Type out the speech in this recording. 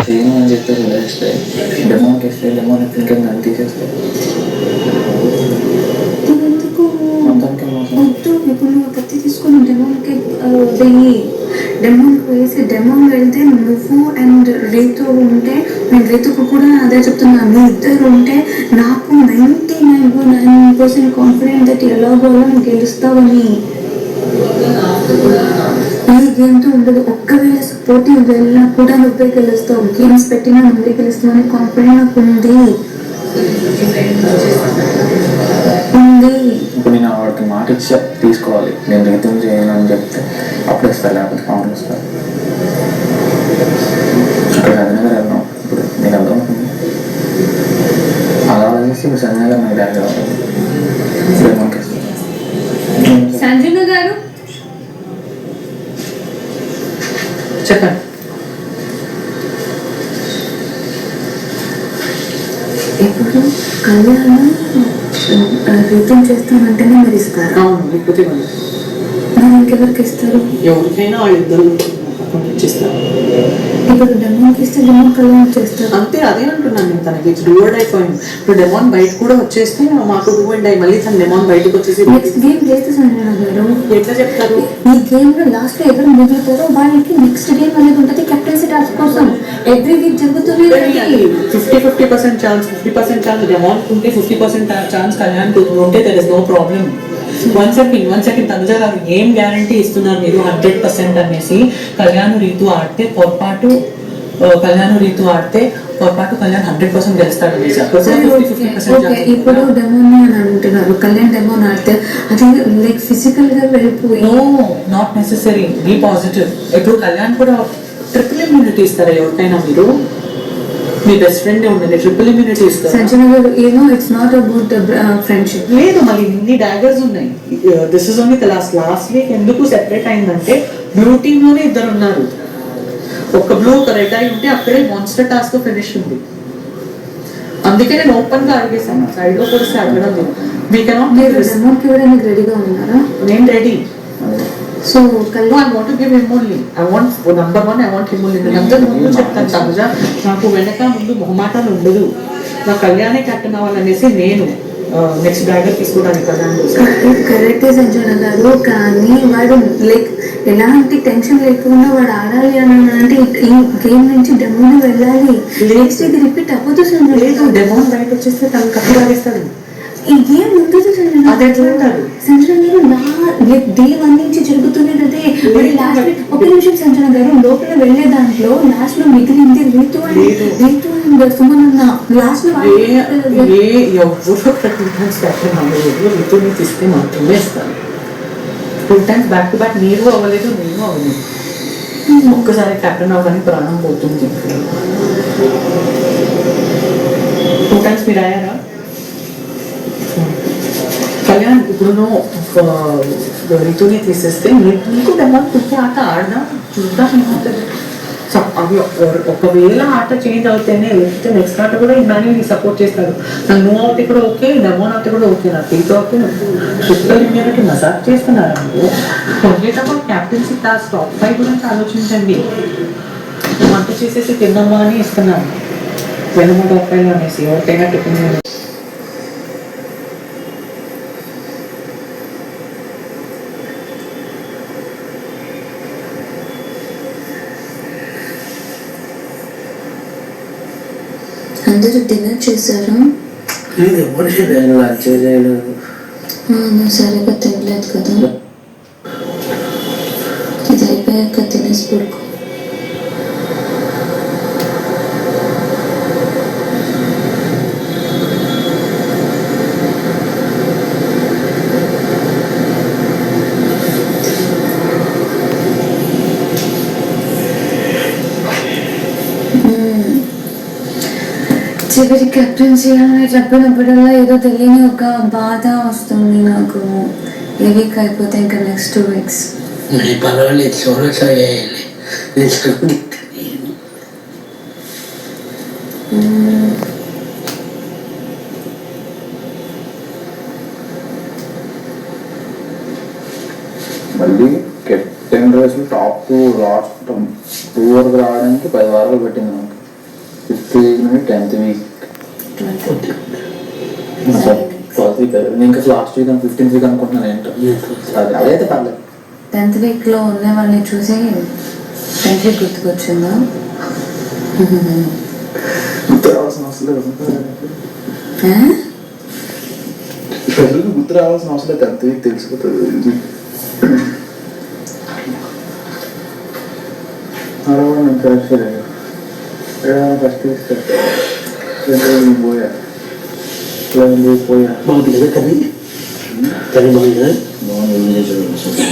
చేయను అని చెప్పి వదిలేస్తే డెమోన్కి ఇస్తే డెమోన్ ఇంకేం నన్ను తీసేస్తే మొత్తానికి వద్దు. ఇప్పుడు నువ్వు కత్తి తీసుకుని డెమోన్కి వెయ్యి, డెమోన్కి వేసి డెమోన్ వెళ్తే నువ్వు అండ్ రీతు ఉంటే, నేను రీతుకు కూడా అదే చెప్తున్నాను, నువ్వు ఇద్దరు ఉంటే నాకు 99.9% కాన్ఫిడెంట్ దట్ ఎలాగో నువ్వు గెలుస్తావని. ఈ గేమ్తో ఉండదు. ఒక్కవేళ సపోర్టివ్ వెళ్ళినా కూడా నువ్వే గెలుస్తావు, గేమ్స్ పెట్టినా నువ్వే గెలుస్తావు అని కాన్ఫిడెంట్ నాకు ఉంది. ఇప్పుడు నేను వాడికి మాట ఇచ్చా తీసుకోవాలి, నేను రీతం చేయను అని చెప్తే అప్పుడు ఇస్తాను, లేకపోతే కౌంటర్ ఇస్తాను. అక్కడ సంజయ్ గారు వెళ్ళాం. ఇప్పుడు నీకు అర్థం అలా ఆలోచిస్తే ఇప్పుడు సంజయ్ గారు నాకు డాడీ అవుతుంది. ఇప్పుడు మనకి సంజయ్ గారు చెప్పండి. ఇప్పుడు కళ్యాణం రీతం చేస్తానంటేనే మీరు ఇస్తారు. అవును, లేకపోతే మరి ఇంకెవరికి ఇస్తారు? ఎవరికైనా వాళ్ళిద్దరు ఇచ్చిస్తారు. ఇప్పుడు డెమోన్కి ఇస్తే డెమోన్ కళ్యాణం చేస్తారు అంతే. అదే అంటున్నాను నేను, తనకి డూ అండ్ అయిపోయింది. ఇప్పుడు డెమోన్ బయట కూడా వచ్చేస్తే మాకు డూ అండ్ అయి, మళ్ళీ తన డెమోన్ బయటకు వచ్చేసి నెక్స్ట్ గేమ్ చేస్తే సంజన గారు ఎట్లా చెప్తారు? ఈ గేమ్ లో లాస్ట్ లో ఎవరు మిగులుతారో వాళ్ళకి నెక్స్ట్ గేమ్ అనేది ఉంటుంది కెప్టెన్సీ టాస్క్ కోసం. ఎవ్రీ వీక్ జరుగుతుంది. 50% ఛాన్స్, 50% ఛాన్స్ డెమోన్ ఉంటే 50% ఛాన్స్ కళ్యాణ్ ఉంటే there is no problem. One second Tanuja గారు ఏం గ్యారంటీ ఇస్తున్నారు మీరు 100% అనేసి? కళ్యాణ్ రీతు ఆడితే పొరపాటు కళ్యాణ్ 100% గెలుస్తాడు. ఇప్పుడు డెమోన్ అని అంటున్నారు, కళ్యాణ్ డెమోన్ ఆడితే అది లైక్ ఫిజికల్ గా వెళ్ళిపోయి. Not necessary, be positive. ఇప్పుడు కళ్యాణ్ కూడా ట్రిపుల్ ఇమ్యూనిటీ ఇస్తారా ఎవరికైనా? మీరు మీ బెస్ట్ ఫ్రెండ్ ఉన్నది ట్రిపుల్ ఇమ్యూనిటీ ఇస్తారు. సంజన గారు ఇట్స్ నాట్ అబౌట్ ఫ్రెండ్షిప్. లేదు, మళ్ళీ ఇన్ని డాగర్స్ ఉన్నాయి. This is only the last week ఎందుకు సెపరేట్ అయిందంటే బ్లూ టీమ్ లోనే ఇద్దరు ఉన్నారు. ఒక బ్లూ ఒక రెడ్ అయి ఉంటే అక్కడే మాన్స్టర్ టాస్క్ ఫినిష్ ఉంది. అందుకే నేను ఓపెన్ గా అడిగేసాను, సైడ్ లో కూడా అడగడం లేదు. వీ కెనాట్ డెమోన్కి ఇవ్వడానికి రెడీగా ఉన్నారా? నేను ready. So I want to give him only. I want number one, I want him only. అందరూ ముందు చెప్తాను తనుజ, నాకు వెనక ముందు మొహమాటాలు ఉండదు. నా కళ్యాణే కెప్టెన్ అవ్వాలనేసి నేను నెక్స్ట్ బ్యాగర్ తీసుకోవడానికి కరెక్టే సంజన గారు. కానీ వాడు లైక్ ఎలాంటి టెన్షన్ లేకుండా వాడు ఆడాలి అని అంటే ఈ గేమ్ నుంచి డెమోన్ వెళ్ళాలి. నెక్స్ట్ ఇది రిపీట్ అవ్వదు సంజన. లేదు, డెమోన్ బయట వచ్చేస్తే తను కప్పు రాగేస్తాడు. ఈ గేమ్ ఉంటుంది సంజన. అది ఎట్లా అంటారు సంజన గారు? డే 1 నుంచి జరుగుతున్నది అదే. ఒక నిమిషం సంజన గారు, లోపల వెళ్లే దాంట్లో లాస్ట్ లో మిగిలింది రీతు అండ్ సుమన్ అన్న. లాస్ట్ లో ఎవరో 2 times కెప్టెన్ అవ్వలేదు. రీతుని తీస్తే మాత్రమే ఇస్తాను. 2 times బ్యాక్ టు బ్యాక్ నేను అవ్వలేదు. ఒక్కసారి కెప్టెన్ అవ్వని ప్రాణం పోతుంది. 2 times మీరు అయ్యారా? కళ్యాణ్ ఇప్పుడు రీతుని తీసేస్తే నీకు డెమోన్ కుట్టి ఆట ఆడదాం, చూద్దాం ఏమవుతుంది. అవి ఒకవేళ ఆట చేంజ్ అవుతేనే, లేకపోతే నెక్స్ట్ ఆట కూడా ఇమాన్యుల్ సపోర్ట్ చేస్తారు. నాకు నువ్వు అవుతే కూడా ఓకే, డెమోన్ అవుతే కూడా ఓకే, నాకు రీతు అవుతే ట్రిపుల్ ఇమ్యూనిటీ మసాజ్ చేస్తున్నారు. కొద్దిటప్పుడు క్యాప్టెన్సీ టాస్క్ టాప్ 5 గురించి ఆలోచించండి. వంట చేసేసి తిన్నామా అని ఇస్తున్నాను. వెనుమ టాప్ 5 అనేసి ఎవరికైనా ట్రిపుల్ ఇమ్యూనిటీ. అందరూ డిన్నర్ చేశారా? సరిగ్గా తినలేదు కదా. ఇది అయిపోయాక తినేసి పడుకో. చివరి కెప్టెన్సీ అని చెప్పినప్పుడల్లా ఏదో తెలియని ఒక బాధ వస్తుంది నాకు. ఈ వీక్ అయిపోతే ఇంకా నెక్స్ట్ 2 weeks. పర్వాలేదు, చూడసాగాలి. మళ్ళీ కెప్టెన్ రేస్ టాప్ 2 లాస్ట్ 2 వరకు రావడానికి 10 వారాలు పెట్టింది నాకు. 5th వీక్ నుండి 10th వీక్ 12th వీక్ నేను ఇంకా లాస్ట్ వీక్ 15th వీక్ అనుకుంటున్నాను ఏంటో అది అదైతే పర్లేదు. 10th వీక్లో ఉన్న వాళ్ళని చూసి 10th వీక్ గుర్తుకొచ్చిందా? గుర్తు రావాల్సిన అవసరం లేదు. ప్రజలకు గుర్తు రావాల్సిన అవసరం లేదు. 10th వీక్ తెలిసిపోతుంది. అలా కూడా నేను కరెక్ట్ చేయలేదు. ఫస్ట్ పోయా బాగుంటుంది కదా కర్రీ బాగుంది కదా బాగుంది.